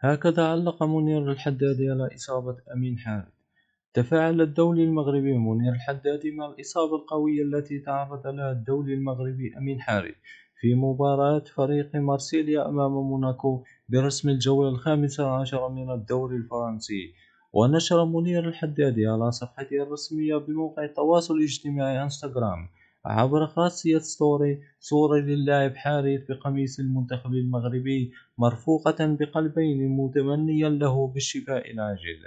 هكذا علق منير الحدادي على إصابة أمين حارث. تفاعل الدولي المغربي منير الحدادي مع الإصابة القوية التي تعرض لها الدولي المغربي أمين حارث في مباراة فريق مارسيليا أمام موناكو برسم الجولة الخامسة عشر من الدوري الفرنسي. ونشر منير الحدادي على صفحته الرسمية بموقع التواصل الاجتماعي انستغرام عبر خاصية ستوري صورة للاعب حارث بقميص المنتخب المغربي مرفوقة بقلبين متمنيا له بالشفاء العاجل.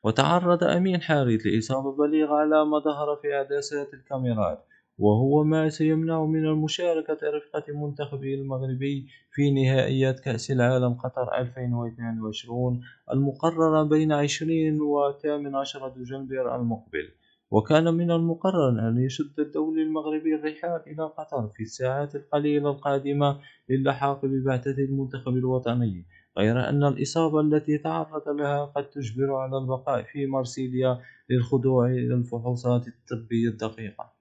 وتعرض أمين حارث لإصابة بليغة على ما ظهر في عدسات الكاميرات، وهو ما سيمنعه من المشاركة رفقة منتخبه المغربي في نهائيات كأس العالم قطر 2022 المقررة بين 20 و 18 دجنبر المقبل. وكان من المقرر أن يشد الدولي المغربي الرحال إلى قطر في الساعات القليلة القادمة للحاق ببعثة المنتخب الوطني، غير أن الإصابة التي تعرض لها قد تجبره على البقاء في مارسيليا للخضوع إلى الفحوصات الطبية الدقيقة.